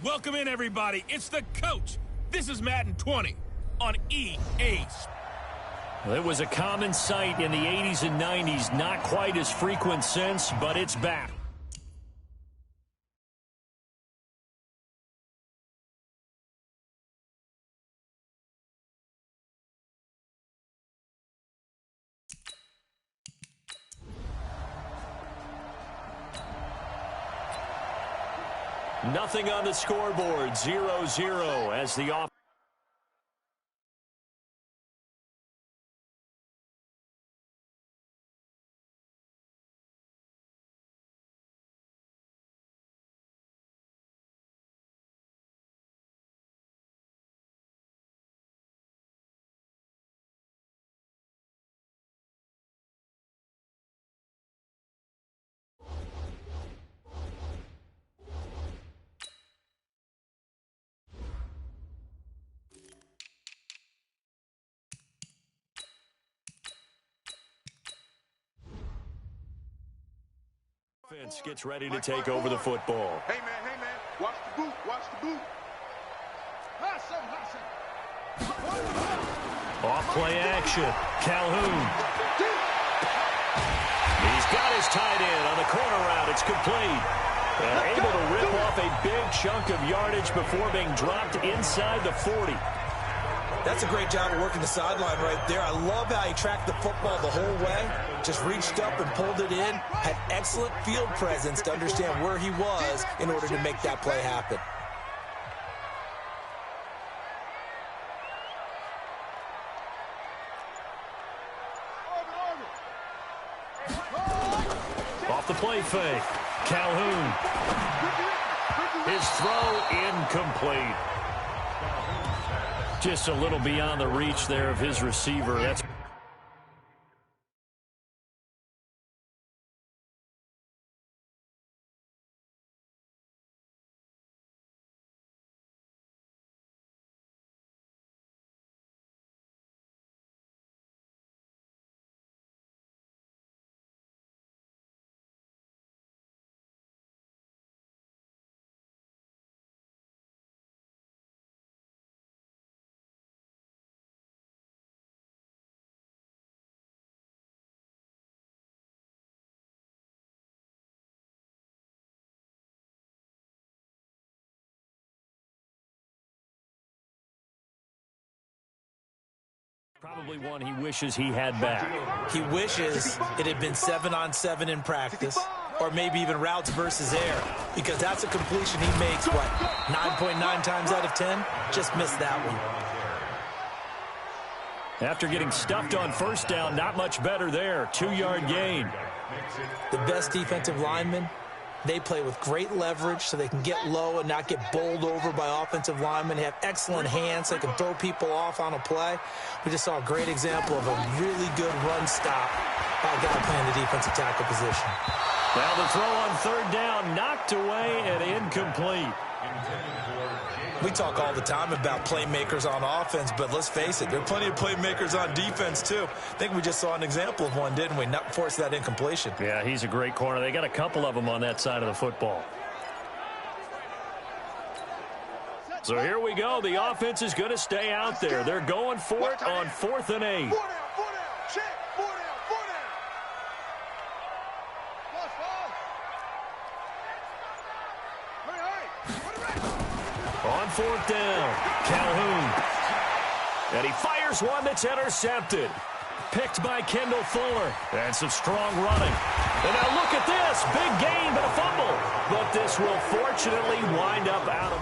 Welcome in, everybody. It's the coach. This is Madden 20 on EA Sports. Well, it was a common sight in the 80s and 90s. Not quite as frequent since, but it's back. Nothing on the scoreboard, 0-0 as the offense. Gets ready to take over the football. Hey, man, watch the boot, Off play action, Calhoun. He's got his tight end on the corner route. It's complete. And able to rip off a big chunk of yardage before being dropped inside the 40. That's a great job of working the sideline right there. I love how he tracked the football the whole way. Just reached up and pulled it in. Had excellent field presence to understand where he was in order to make that play happen. Off the play fake. Calhoun. His throw incomplete. Just a little beyond the reach there of his receiver. That's probably one he wishes he had back. He wishes it had been 7-on-7 in practice, or maybe even routes versus air, because that's a completion he makes, 9.9 times out of 10? Just missed that one. After getting stuffed on first down, not much better there. 2-yard gain. The best defensive linemen, they play with great leverage so they can get low and not get bowled over by offensive linemen. They have excellent hands so they can throw people off on a play. We just saw a great example of a really good run stop by a guy playing the defensive tackle position. Now the throw on third down, knocked away and incomplete. We talk all the time about playmakers on offense, but let's face it, there are plenty of playmakers on defense too. I think we just saw an example of one, didn't we? Not force that incompletion. Yeah, he's a great corner. They got a couple of them on that side of the football. So here we go. The offense is going to stay out there. They're going for it on 4th and 8. On 4th down, Calhoun. And he fires one that's intercepted. Picked by Kendall Fuller. And some strong running. And now look at this. Big gain, but a fumble. But this will fortunately wind up out of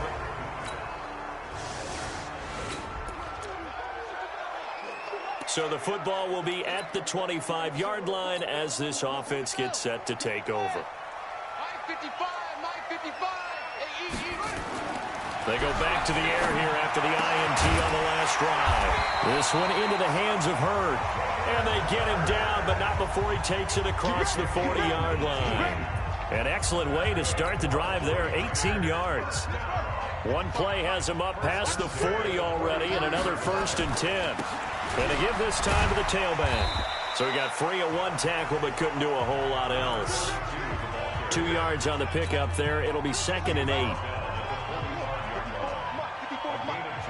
it. So the football will be at the 25-yard line as this offense gets set to take over. They go back to the air here after the INT on the last drive. This one into the hands of Hurd. And they get him down, but not before he takes it across the 40-yard line. An excellent way to start the drive there, 18 yards. One play has him up past the 40 already, and another 1st and 10. And to give this time to the tailback. So he got free of one tackle but couldn't do a whole lot else. 2 yards on the pickup there. It'll be 2nd and 8.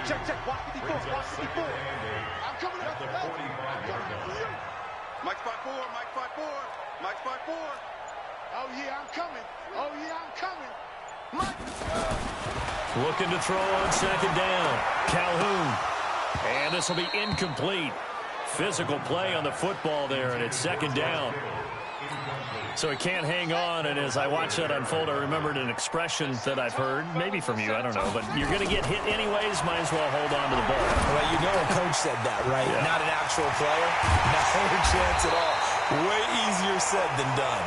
Check. Watch 54. I'm coming up. Mike 5-4. Mike 5-4. Oh, yeah, I'm coming. Mike. Looking to throw on 2nd down. Calhoun. And this will be incomplete. Physical play on the football there, and it's 2nd down. So he can't hang on, and as I watch that unfold, I remembered an expression that I've heard, maybe from you, I don't know, but you're going to get hit anyways, might as well hold on to the ball. Well, you know a coach said that, right? Yeah. Not an actual player. No chance at all. Way easier said than done.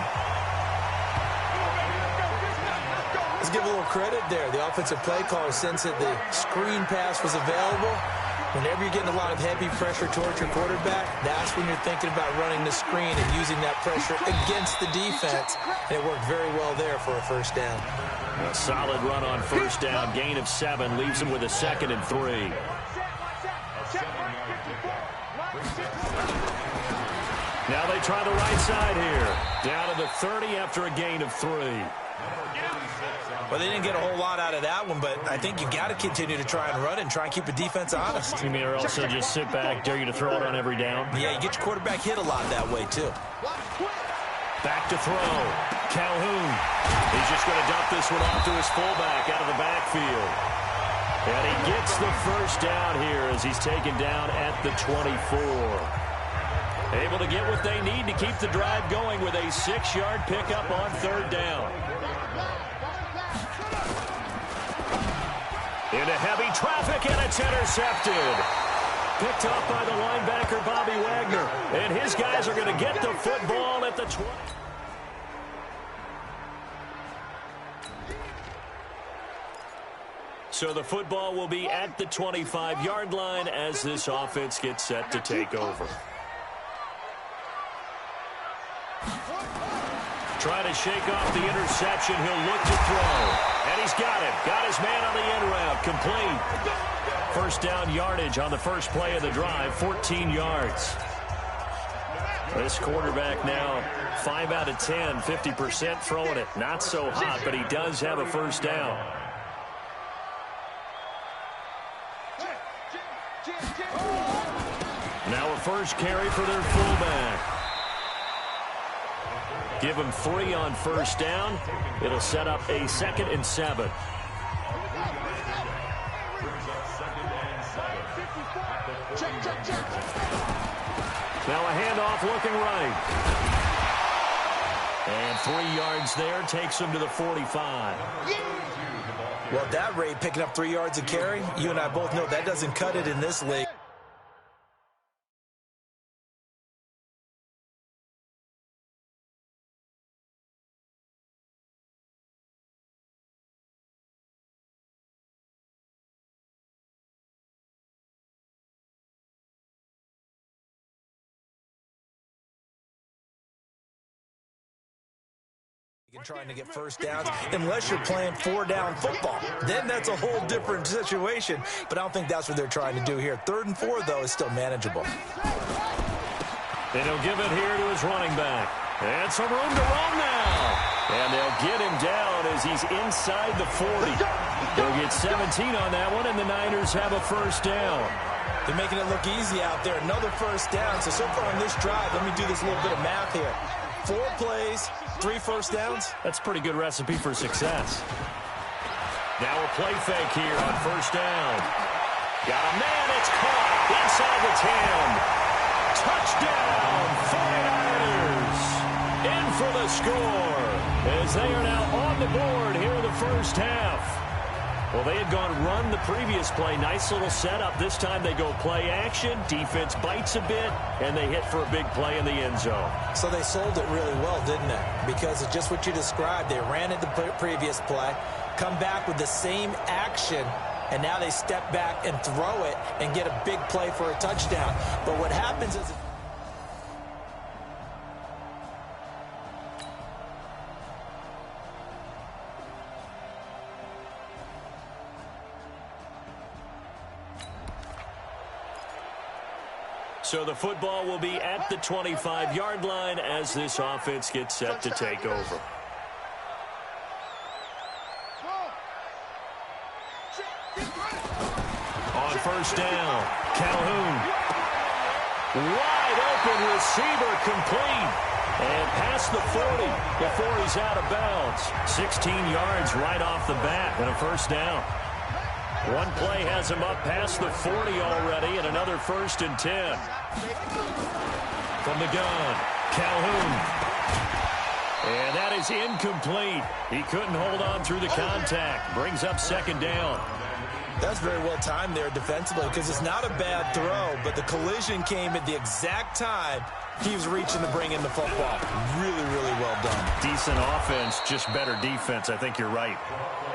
Let's give a little credit there. The offensive play caller sensed that the screen pass was available. Whenever you're getting a lot of heavy pressure towards your quarterback, that's when you're thinking about running the screen and using that pressure against the defense. And it worked very well there for a 1st down. A solid run on 1st down. Gain of 7 leaves him with a 2nd and 3. Now they try the right side here. Down to the 30 after a gain of 3. Well, they didn't get a whole lot out of that one, but I think you've got to continue to try and run it and try and keep the defense honest. You mean or also just sit back, dare you to throw it on every down? Yeah, you get your quarterback hit a lot that way, too. Back to throw. Calhoun. He's just going to dump this one off to his fullback out of the backfield. And he gets the 1st down here as he's taken down at the 24. Able to get what they need to keep the drive going with a 6-yard pickup on 3rd down. Into heavy traffic, and it's intercepted. Picked up by the linebacker, Bobby Wagner. And his guys are going to get the football at the 20. So the football will be at the 25-yard line as this offense gets set to take over. Trying to shake off the interception. He'll look to throw. And he's got it. Got his man on the end route. Complete. 1st down yardage on the first play of the drive. 14 yards. This quarterback now 5 out of 10. 50% throwing it. Not so hot, but he does have a 1st down. Now a 1st carry for their fullback. Give him 3 on 1st down. It'll set up a 2nd and 7. Now a handoff looking right. And 3 yards there takes him to the 45. Well, at that rate, picking up 3 yards a carry, you and I both know that doesn't cut it in this league. Trying to get 1st downs unless you're playing 4-down football. Then that's a whole different situation, but I don't think that's what they're trying to do here. 3rd and 4, though, is still manageable. And he'll give it here to his running back. And some room to run now. And they'll get him down as he's inside the 40. They'll get 17 on that one, and the Niners have a 1st down. They're making it look easy out there. Another 1st down. So far on this drive, let me do this little bit of math here. 4 plays, 3 1st downs. That's a pretty good recipe for success. Now a play fake here on 1st down. Got a man, it's caught inside the 10. Touchdown, 49ers. In for the score as they are now on the board here in the 1st half. Well, they had gone run the previous play. Nice little setup. This time they go play action. Defense bites a bit, and they hit for a big play in the end zone. So they sold it really well, didn't they? Because it's just what you described. They ran it the previous play, come back with the same action, and now they step back and throw it and get a big play for a touchdown. But what happens is... So the football will be at the 25-yard line as this offense gets set to take over. On first down, Calhoun. Wide open receiver complete. And past the 40 before he's out of bounds. 16 yards right off the bat and a first down. One play has him up past the 40 already and another 1st and 10. From the gun, Calhoun. And that is incomplete. He couldn't hold on through the contact. Brings up 2nd down. That's very well timed there defensively because it's not a bad throw, but the collision came at the exact time he was reaching to bring in the football. Really, really well done. Decent offense, just better defense. I think you're right.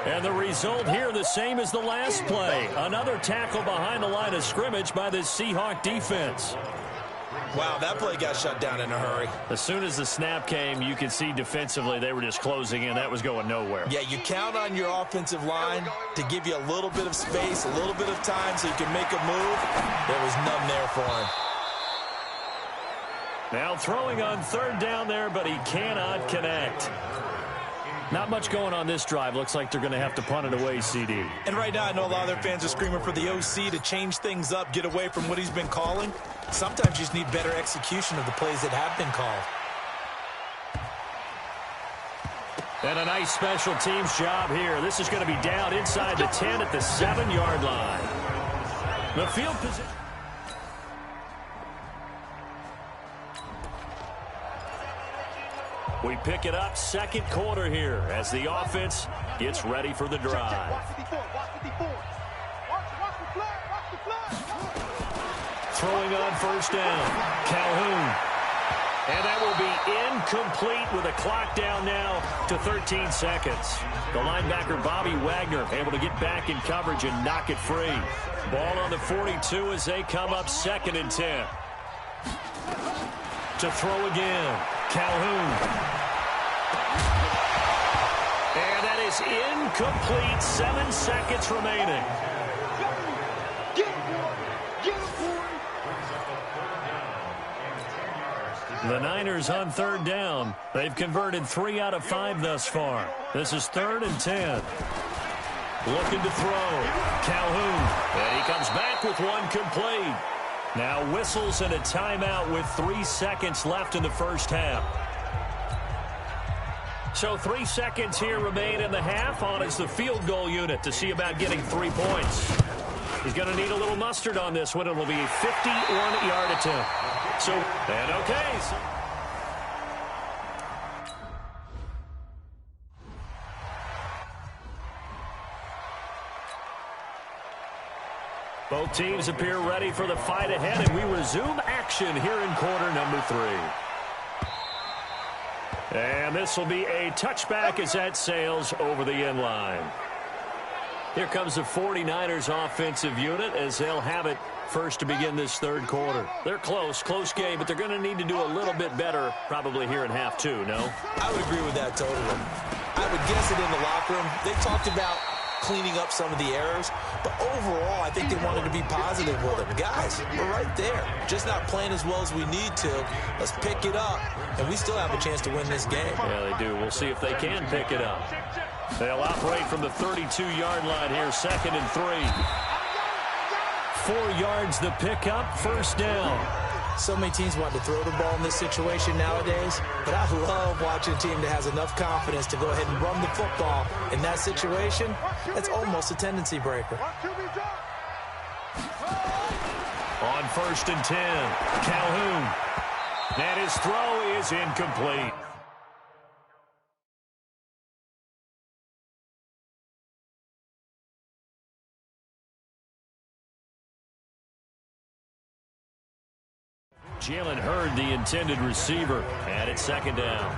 And the result here the same as the last play. Another tackle behind the line of scrimmage by this Seahawk defense. Wow, that play got shut down in a hurry. As soon as the snap came, you could see defensively they were just closing in. That was going nowhere. Yeah, you count on your offensive line to give you a little bit of space, a little bit of time so you can make a move. There was none there for him. Now throwing on 3rd down there, but he cannot connect. Not much going on this drive. Looks like they're going to have to punt it away, CD. And right now, I know a lot of their fans are screaming for the OC to change things up, get away from what he's been calling. Sometimes you just need better execution of the plays that have been called. And a nice special teams job here. This is going to be down inside the 10 at the 7-yard line. The field position. We pick it up 2nd quarter here as the offense gets ready for the drive. Throwing on 1st down, Calhoun. And that will be incomplete with a clock down now to 13 seconds. The linebacker, Bobby Wagner, able to get back in coverage and knock it free. Ball on the 42 as they come up 2nd and 10. To throw again, Calhoun. And that is incomplete. 7 seconds remaining. The Niners on 3rd down. They've converted 3 out of 5 thus far. This is 3rd and 10. Looking to throw. Calhoun. And he comes back with one complete. Now whistles and a timeout with 3 seconds left in the first half. So 3 seconds here remain in the half. On is the field goal unit to see about getting 3 points. He's going to need a little mustard on this one. It'll be a 51-yard attempt. So, and okay. Both teams appear ready for the fight ahead, and we resume action here in quarter number 3. And this will be a touchback as that sails over the end line. Here comes the 49ers offensive unit as they'll have it first to begin this 3rd quarter. They're close game, but they're going to need to do a little bit better probably here in half 2, no? I would agree with that totally. I would guess it in the locker room. They talked about cleaning up some of the errors, but overall, I think they wanted to be positive with them. Guys, we're right there. Just not playing as well as we need to. Let's pick it up, and we still have a chance to win this game. Yeah, they do. We'll see if they can pick it up. They'll operate from the 32-yard line here, 2nd and 3. 4 yards the pickup, 1st down. So many teams want to throw the ball in this situation nowadays, but I love watching a team that has enough confidence to go ahead and run the football in that situation. That's almost a tendency breaker. On 1st and 10, Calhoun. And his throw is incomplete. Jalen Hurd, the intended receiver, and it's 2nd down.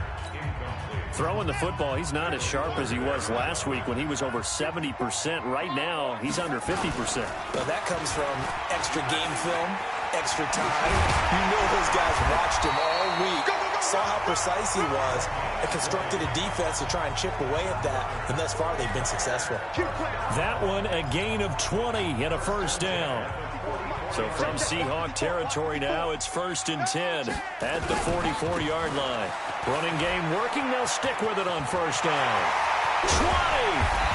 Throwing the football, he's not as sharp as he was last week when he was over 70%. Right now, he's under 50%. Well, that comes from extra game film, extra time. You know those guys watched him all week, saw how precise he was, and constructed a defense to try and chip away at that, and thus far they've been successful. That one, a gain of 20 and a 1st down. So from Seahawk territory now, it's 1st and 10 at the 44-yard line. Running game working. They'll stick with it on 1st down. 20!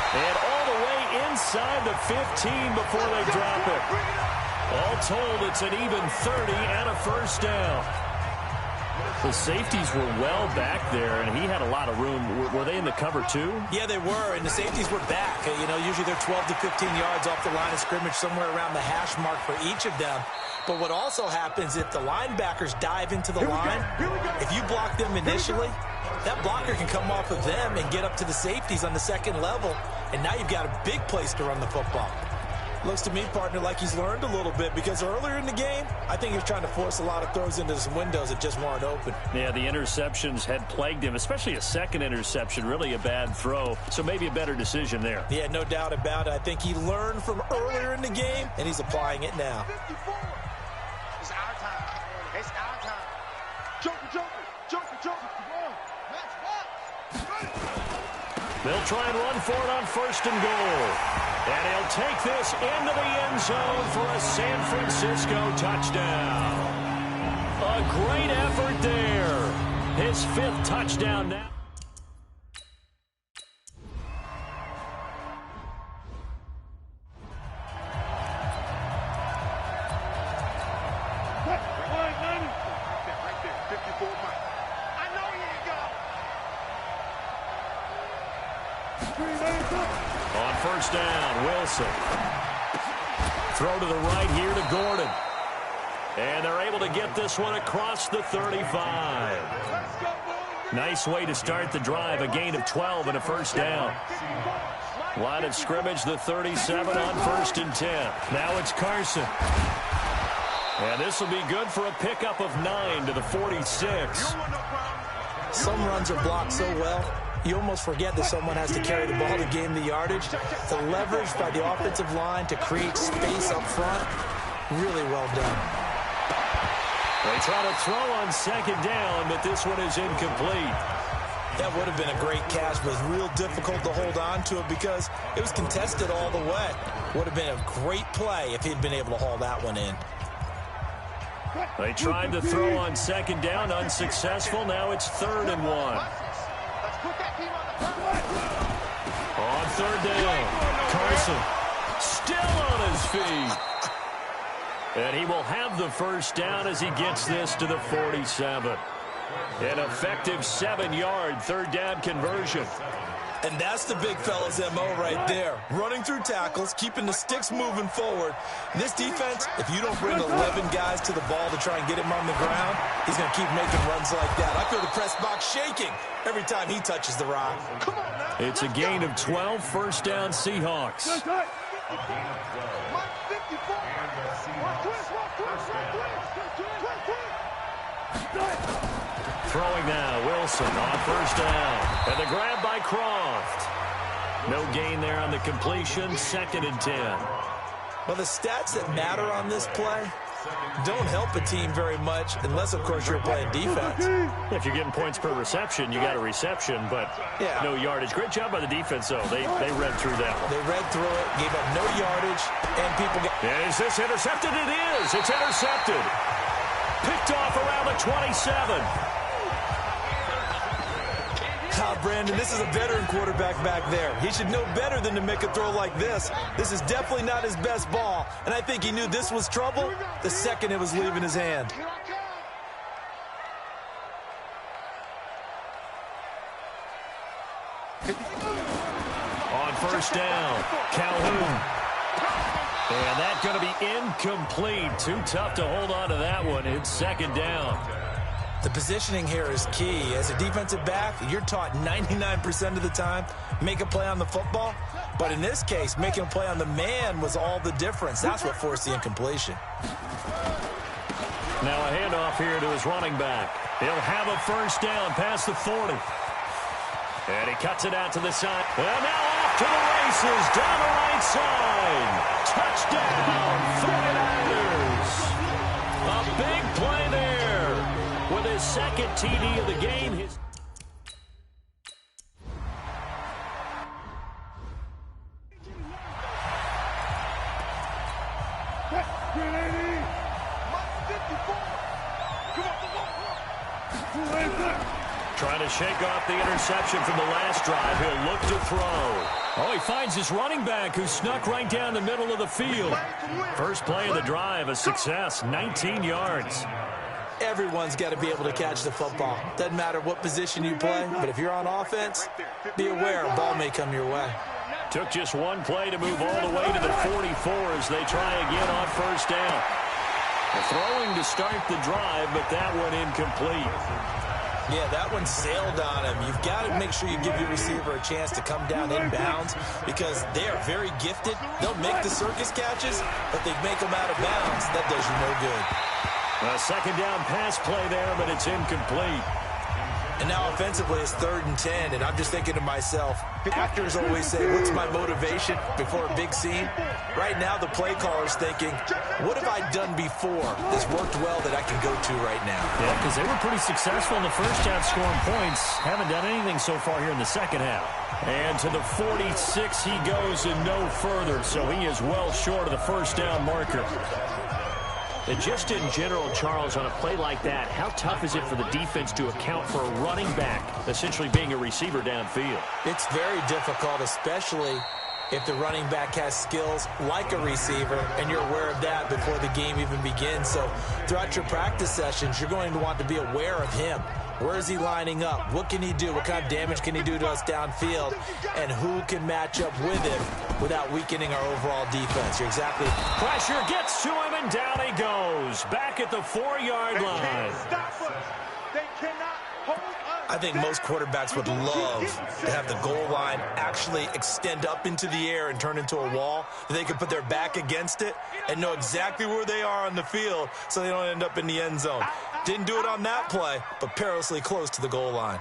And all the way inside the 15 before they drop it. All told, it's an even 30 and a 1st down. The safeties were well back there, and he had a lot of room. Were they in the cover, too? Yeah, they were, and the safeties were back. You know, usually they're 12 to 15 yards off the line of scrimmage, somewhere around the hash mark for each of them. But what also happens, if the linebackers dive into the line, if you block them initially, that blocker can come off of them and get up to the safeties on the second level, and now you've got a big place to run the football. Looks to me, partner, like he's learned a little bit, because earlier in the game, I think he was trying to force a lot of throws into some windows that just weren't open. Yeah, the interceptions had plagued him, especially a second interception, really a bad throw. So maybe a better decision there. Yeah, no doubt about it. I think he learned from earlier in the game, and he's applying it now. It's our time. It's our time. Joker. They'll try and run for it on 1st and goal. And he'll take this into the end zone for a San Francisco touchdown. A great effort there. His 5th touchdown now. Right there, 54 Mike. I know you ain't got. On 1st down, Wilson. Throw to the right here to Gordon. And they're able to get this one across the 35. Nice way to start the drive. A gain of 12 and a 1st down. Line of scrimmage, the 37 on 1st and 10. Now it's Carson. And this will be good for a pickup of 9 to the 46. Some runs are blocked so well, you almost forget that someone has to carry the ball to gain the yardage. The leverage by the offensive line to create space up front, really well done. They try to throw on 2nd down, but this one is incomplete. That would have been a great catch, but it was real difficult to hold on to it because it was contested all the way. Would have been a great play if he'd been able to haul that one in. They tried to throw on 2nd down, unsuccessful. Now it's 3rd and 1. On 3rd down, Carson still on his feet. And he will have the 1st down as he gets this to the 47. An effective 7-yard 3rd down conversion. And that's the big fella's MO right there. Running through tackles, keeping the sticks moving forward. This defense, if you don't bring 11 guys to the ball to try and get him on the ground, he's going to keep making runs like that. I feel the press box shaking every time he touches the rock. It's a gain of 12, 1st down Seahawks. Throwing now, Wilson on 1st down. And the grab by Croft. No gain there on the completion, 2nd and 10. Well, the stats that matter on this play don't help a team very much unless, of course, you're playing defense. If you're getting points per reception, you got a reception, but no yardage. Great job by the defense, though. They read through that one. They read through it, gave up no yardage, and people get... And is this intercepted? It is. It's intercepted. Picked off around the 27. Brandon, this is a veteran quarterback back there. He should know better than to make a throw like this. This is definitely not his best ball, and I think he knew this was trouble the second it was leaving his hand. On 1st down, Calhoun. And that's going to be incomplete. Too tough to hold on to that one. It's 2nd down. The positioning here is key. As a defensive back, you're taught 99% of the time, make a play on the football. But in this case, making a play on the man was all the difference. That's what forced the incompletion. Now a handoff here to his running back. He'll have a 1st down past the 40. And he cuts it out to the side. Well, now off to the races, down the right side. Touchdown, 49ers. A big play there with his 2nd TD of the game. Trying to shake off the interception from the last drive. He'll look to throw. Oh, he finds his running back who snuck right down the middle of the field. First play of the drive, a success, 19 yards. Everyone's got to be able to catch the football. Doesn't matter what position you play, but if you're on offense, be aware a ball may come your way. Took just one play to move all the way to the 44 as they try again on first down. The throwing to start the drive, but that one incomplete. Yeah, that one sailed on him. You've got to make sure you give your receiver a chance to come down inbounds because they are very gifted. They'll make the circus catches, but they make them out of bounds. That does you no good. A second down pass play there, but it's incomplete. And now offensively it's 3rd and 10, and I'm just thinking to myself, actors always say, what's my motivation before a big scene? Right now the play caller's thinking, what have I done before that's worked well that I can go to right now? Yeah, because they were pretty successful in the first half scoring points. Haven't done anything so far here in the second half. And to the 46 he goes and no further, so he is well short of the first down marker. And just in general, Charles, on a play like that, how tough is it for the defense to account for a running back essentially being a receiver downfield? It's very difficult, especially if the running back has skills like a receiver, and you're aware of that before the game even begins. So throughout your practice sessions, you're going to want to be aware of him. Where is he lining up? What can he do? What kind of damage can he do to us downfield? And who can match up with him without weakening our overall defense? You're exactly... Pressure gets to him, and down he goes. Back at the 4-yard line. They cannot hold us. I think most quarterbacks would love to have the goal line actually extend up into the air and turn into a wall. They could put their back against it and know exactly where they are on the field so they don't end up in the end zone. Didn't do it on that play, but perilously close to the goal line.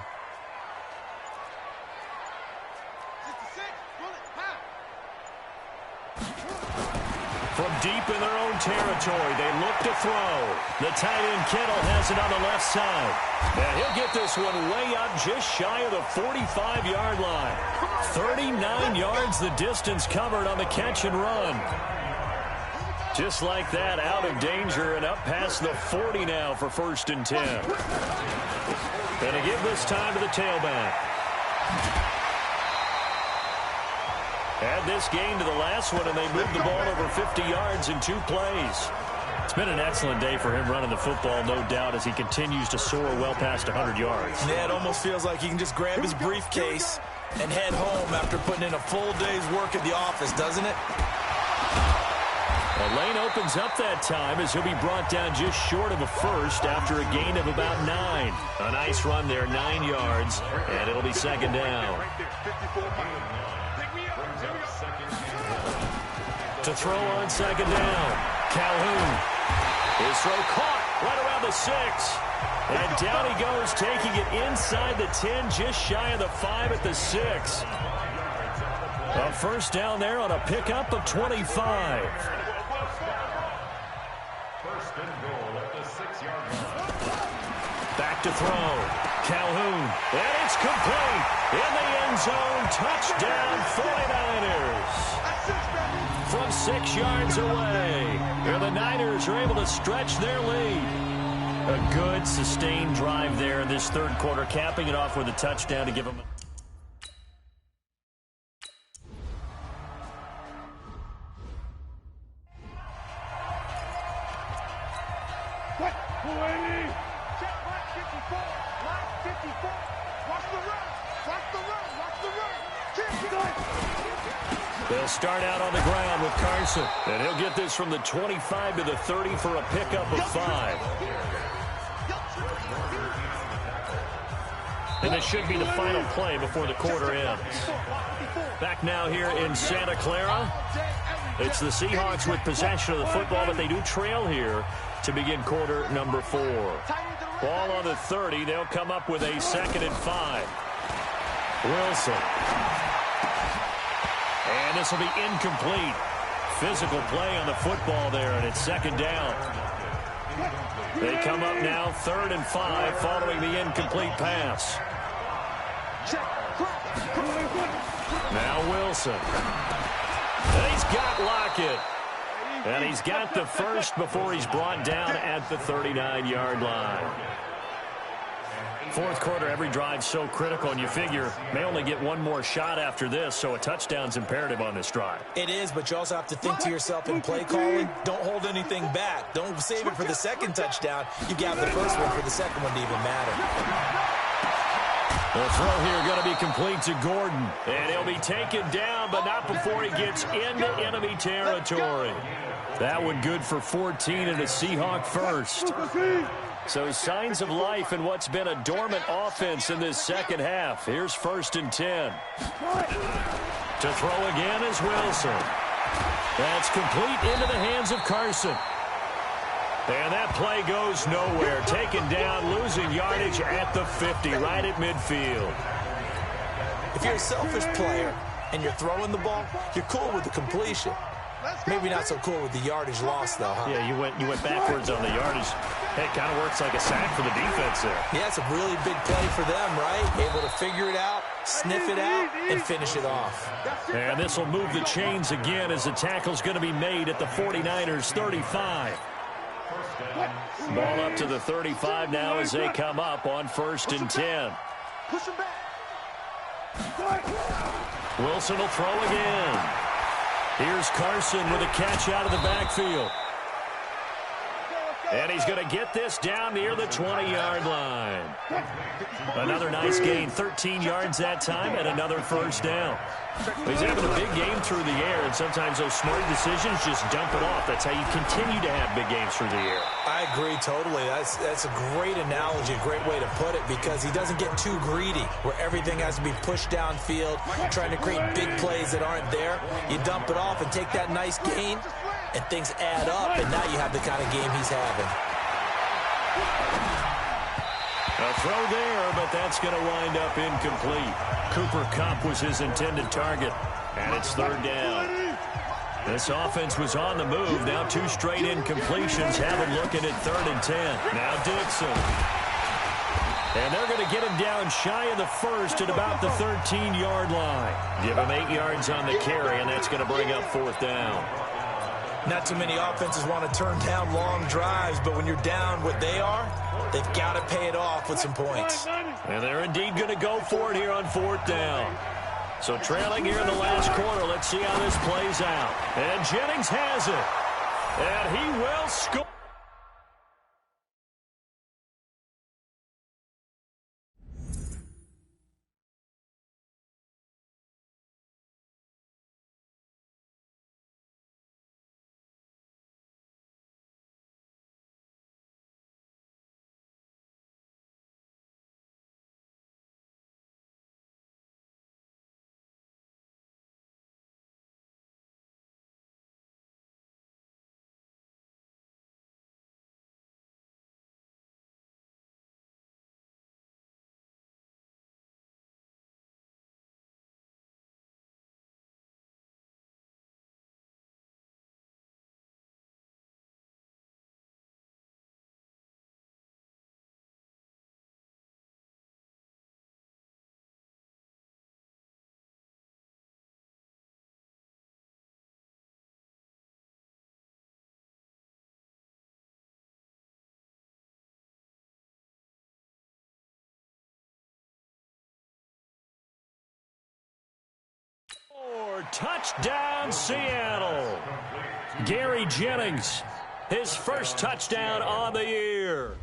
From deep in their own territory, they look to throw. The tight end Kittle has it on the left side. And he'll get this one way up just shy of the 45-yard line. 39 yards the distance covered on the catch and run. Just like that, out of danger and up past the 40 now for 1st and 10. Gonna give this time to the tailback. Add this game to the last one, and they moved the ball over 50 yards in 2 plays. It's been an excellent day for him running the football, no doubt, as he continues to soar well past 100 yards. Yeah, it almost feels like he can just grab his briefcase and head home after putting in a full day's work at the office, doesn't it? The lane opens up that time as he'll be brought down just short of a first after a gain of about 9. A nice run there, 9 yards, and it'll be 2nd down. To throw on 2nd down, Calhoun. His throw caught right around the 6. And down he goes, taking it inside the 10, just shy of the 5 at the 6. A first down there on a pickup of 25. First and goal at the 6-yard line. Back to throw. Calhoun. And it's complete. In the end zone. Touchdown 49ers. From 6 yards away. And the Niners are able to stretch their lead. A good, sustained drive there in this 3rd quarter, capping it off with a touchdown to give them... They'll start out on the ground with Carson. And he'll get this from the 25 to the 30 for a pickup of 5. And this should be the final play before the quarter ends. Back now here in Santa Clara. It's the Seahawks with possession of the football, but they do trail here to begin quarter number 4. Ball on the 30. They'll come up with a 2nd and 5. Wilson. And this will be incomplete. Physical play on the football there, and it's 2nd down. They come up now 3rd and 5 following the incomplete pass. Now Wilson. And he's got Lockett. And he's got the first before he's brought down at the 39-yard line. fourth quarter, every drive's so critical, and you figure may only get one more shot after this, so a touchdown's imperative on this drive. It is, but you also have to think to yourself in play calling, don't hold anything back. Don't save it for the second touchdown. You got the first one for the second one to even matter. The throw here going to be complete to Gordon, and he'll be taken down, but not before he gets into enemy territory. That one good for 14 and a Seahawk first. So signs of life in what's been a dormant offense in this second half. Here's 1st and 10. To throw again is Wilson. That's complete into the hands of Carson. And that play goes nowhere. Taken down, losing yardage at the 50, right at midfield. If you're a selfish player and you're throwing the ball, you're cool with the completion. Maybe not so cool with the yardage loss, though, huh? Yeah, you went backwards on the yardage. Hey, it kind of works like a sack for the defense there. Yeah, it's a really big play for them, right? Able to figure it out, sniff it out, and finish it off. And this will move the chains again as the tackle's going to be made at the 49ers' 35. Ball up to the 35 now as they come up on 1st and 10. Wilson will throw again. Here's Carson with a catch out of the backfield. And he's going to get this down near the 20-yard line. Another nice gain, 13 yards that time, and another first down. He's having a big game through the air, and sometimes those smart decisions just dump it off. That's how you continue to have big games through the air. I agree totally. That's a great analogy, a great way to put it, because he doesn't get too greedy where everything has to be pushed downfield, trying to create big plays that aren't there. You dump it off and take that nice gain, and things add up, and now you have the kind of game he's having. A throw there, but that's going to wind up incomplete. Cooper Kupp was his intended target, and it's 3rd down. This offense was on the move. Now 2 straight incompletions have him looking at 3rd and 10. Now Dixon. And they're going to get him down shy of the first at about the 13-yard line. Give him 8 yards on the carry, and that's going to bring up 4th down. Not too many offenses want to turn down long drives, but when you're down what they are, they've got to pay it off with some points. And they're indeed going to go for it here on 4th down. So trailing here in the last quarter, let's see how this plays out. And Jennings has it. And he will score. Touchdown, Seattle. Gary Jennings, his first touchdown on the year.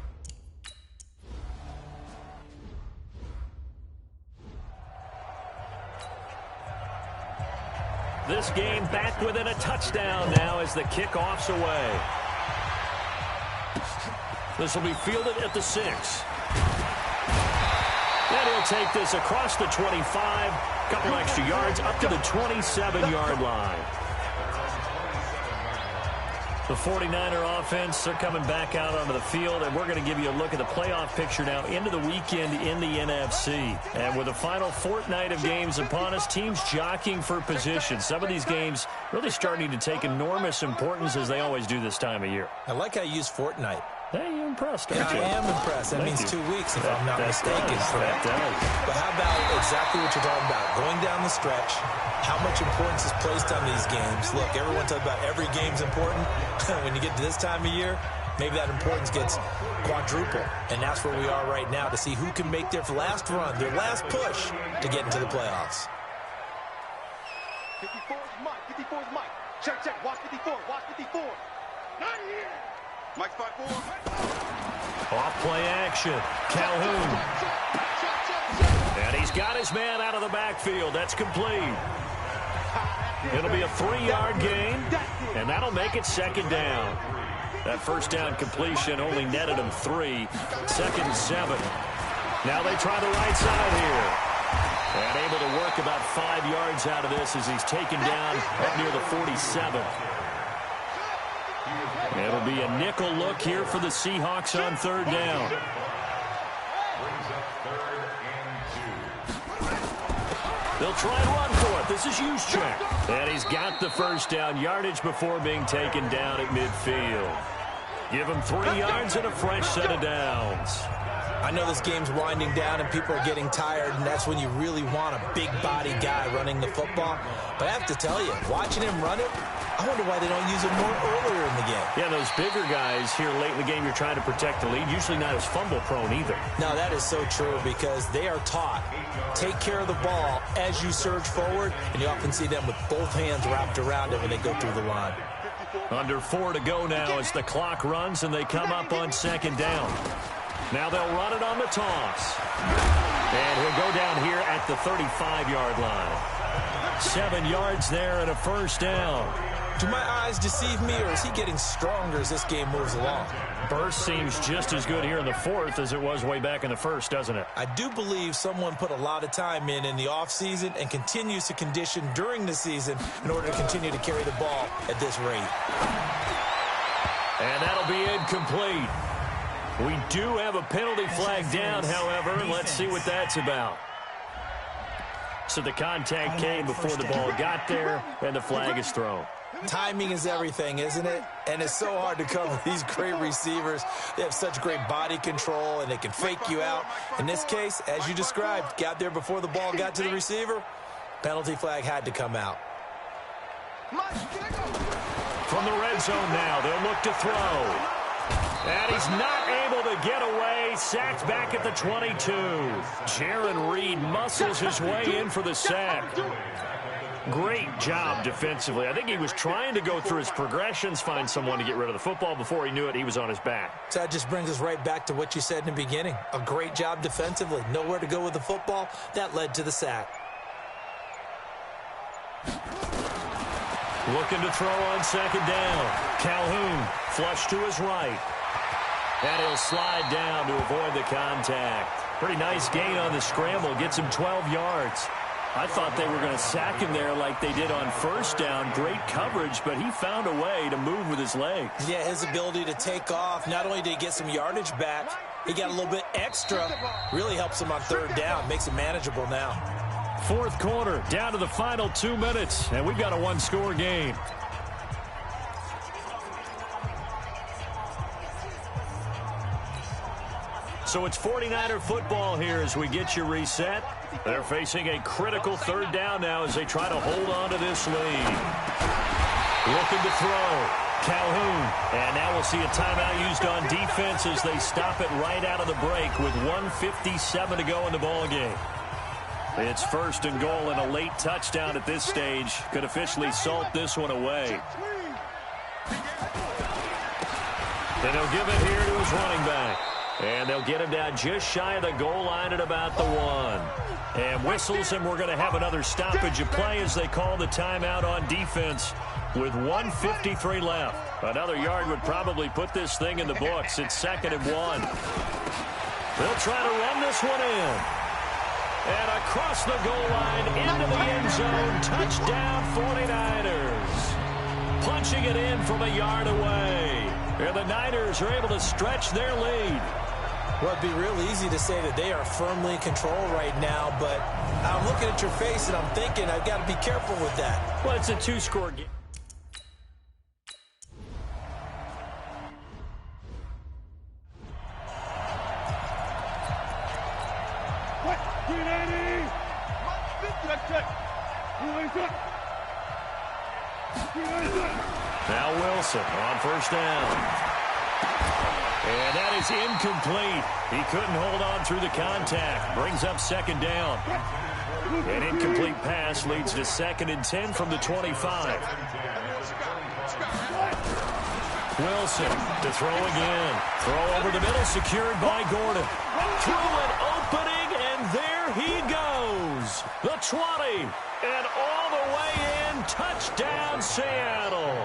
This game back within a touchdown now as the kickoff's away. This will be fielded at the 6. And he'll take this across the 25, couple extra yards up to the 27-yard line. The 49er offense, they're coming back out onto the field, and we're going to give you a look at the playoff picture now into the weekend in the NFC. And with the final fortnight of games upon us, teams jockeying for position. Some of these games really starting to take enormous importance as they always do this time of year. I like how you use fortnight. Hey, you're impressed, aren't Yeah, you? I am impressed. That means 2 weeks, if I'm not mistaken. That does. But how about exactly what you're talking about? Going down the stretch, how much importance is placed on these games? Look, everyone talks about every game's important. When you get to this time of year, maybe that importance gets quadrupled. And that's where we are right now to see who can make their last run, their last push to get into the playoffs. 54 is Mike. 54 is Mike. Check, check. Watch 54. Watch 54. Not here. Mike's 5-4. Off play action. Calhoun. And he's got his man out of the backfield. That's complete. It'll be a 3-yard gain, and that'll make it second down. That first down completion only netted him 3. Second and 7. Now they try the right side here. And able to work about 5 yards out of this as he's taken down up near the 47. It'll be a nickel look here for the Seahawks on third down. They'll try and run for it. This is Juszczyk. And he's got the first down yardage before being taken down at midfield. Give him 3 yards and a fresh set of downs. I know this game's winding down and people are getting tired, and that's when you really want a big-body guy running the football. But I have to tell you, watching him run it, I wonder why they don't use him more earlier in the game. Yeah, those bigger guys here late in the game, you're trying to protect the lead, usually not as fumble-prone either. No, that is so true because they are taught, take care of the ball as you surge forward, and you often see them with both hands wrapped around it when they go through the line. Under 4 to go now as the clock runs and they come up on second down. Now they'll run it on the toss. And he'll go down here at the 35-yard line. 7 yards there and a first down. Do my eyes deceive me, or is he getting stronger as this game moves along? Burst seems just as good here in the fourth as it was way back in the first, doesn't it? I do believe someone put a lot of time in the offseason and continues to condition during the season in order to continue to carry the ball at this rate. And that'll be incomplete. We do have a penalty flag down, however, and let's see what that's about. So the contact came before the ball got there, and the flag is thrown. Timing is everything, isn't it? And it's so hard to cover these great receivers. They have such great body control, and they can fake you out. In this case, as you described, got there before the ball got to the receiver. Penalty flag had to come out. From the red zone now, they'll look to throw. And he's not able to get away. Sacked back at the 22. Jaron Reed muscles his way in for the sack. Great job defensively. I think he was trying to go through his progressions, find someone to get rid of the football. Before he knew it, he was on his back. So that just brings us right back to what you said in the beginning. A great job defensively. Nowhere to go with the football. That led to the sack. Looking to throw on second down. Calhoun flush to his right. And he'll slide down to avoid the contact. Pretty nice gain on the scramble. Gets him 12 yards. I thought they were going to sack him there like they did on first down. Great coverage, but he found a way to move with his legs. Yeah, his ability to take off. Not only did he get some yardage back, he got a little bit extra. Really helps him on third down. Makes it manageable now. Fourth quarter, down to the final 2 minutes, and we've got a one-score game. So it's 49er football here as we get you reset. They're facing a critical third down now as they try to hold on to this lead. Looking to throw. Calhoun. And now we'll see a timeout used on defense as they stop it right out of the break with 1:57 to go in the ball game. It's first and goal, and a late touchdown at this stage could officially salt this one away. Then he'll give it here to his running back. And they'll get him down just shy of the goal line at about the 1. And whistles, and we're going to have another stoppage of play as they call the timeout on defense with 1:53 left. Another yard would probably put this thing in the books. It's 2nd and 1. They'll try to run this one in. And across the goal line into the end zone. Touchdown 49ers. Punching it in from a yard away. And the Niners are able to stretch their lead. Well, it'd be real easy to say that they are firmly in control right now, but I'm looking at your face and I'm thinking I've got to be careful with that. Well, it's a 2-score game. Now Wilson on first down. And that is incomplete. He couldn't hold on through the contact. Brings up second down. An incomplete pass leads to 2nd and 10 from the 25. Wilson to throw again. Throw over the middle, secured by Gordon. Through an opening, and there he goes. The 20, and all the way in. Touchdown, Seattle.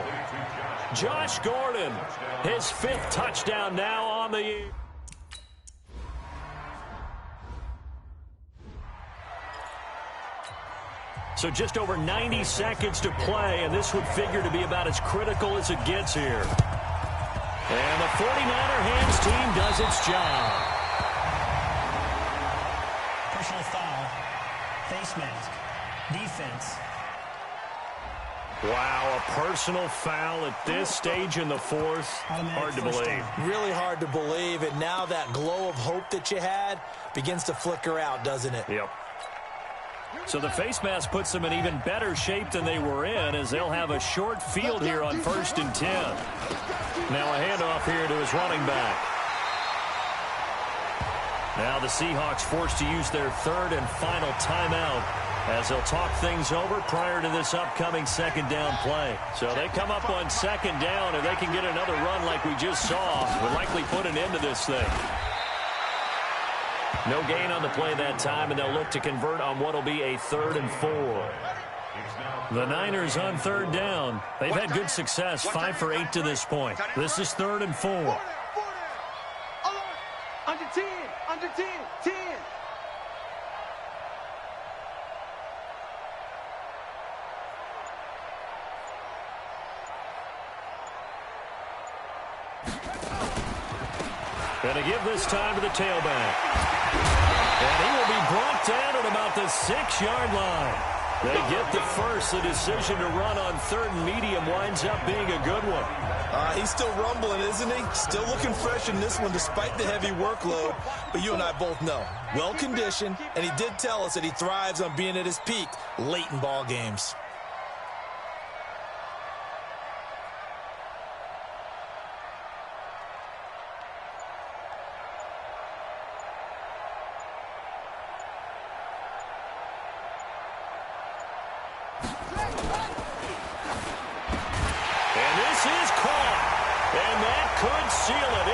Josh Gordon, his 5th touchdown now on the year. So just over 90 seconds to play, and this would figure to be about as critical as it gets here. And the 49er hands team does its job. Personal foul, face mask, defense. Wow, a personal foul at this stage in the 4th. Hard to believe. Really hard to believe, and now that glow of hope that you had begins to flicker out, doesn't it? Yep. So the face mask puts them in even better shape than they were in, as they'll have a short field here on 1st and 10. Now a handoff here to his running back. Now the Seahawks forced to use their 3rd and final timeout as they'll talk things over prior to this upcoming 2nd down play. So they come up on 2nd down, and they can get another run like we just saw. Would likely put an end to this thing. No gain on the play that time, and they'll look to convert on what will be a 3rd and 4. The Niners on 3rd down. They've had good success, 5 for 8 to this point. This is 3rd and 4. Under 10, under 10, 10. Going to give this time to the tailback. And he will be brought down at about the 6-yard line. They get the first. The decision to run on 3rd and medium winds up being a good one. He's still rumbling, isn't he? Still looking fresh in this one despite the heavy workload. But you and I both know, well-conditioned, and he did tell us that he thrives on being at his peak late in ball games.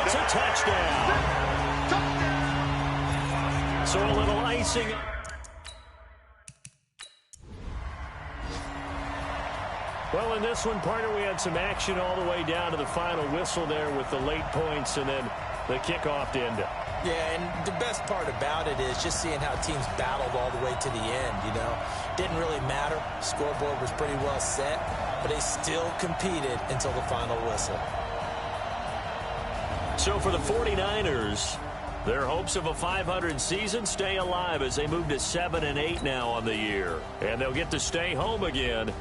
It's a touchdown. So a little icing. Well, in this one, partner, we had some action all the way down to the final whistle there with the late points and then the kickoff to end it. Yeah, and the best part about it is just seeing how teams battled all the way to the end, you know. Didn't really matter. Scoreboard was pretty well set, but they still competed until the final whistle. So for the 49ers, their hopes of a 500 season stay alive as they move to 7-8 now on the year. And they'll get to stay home again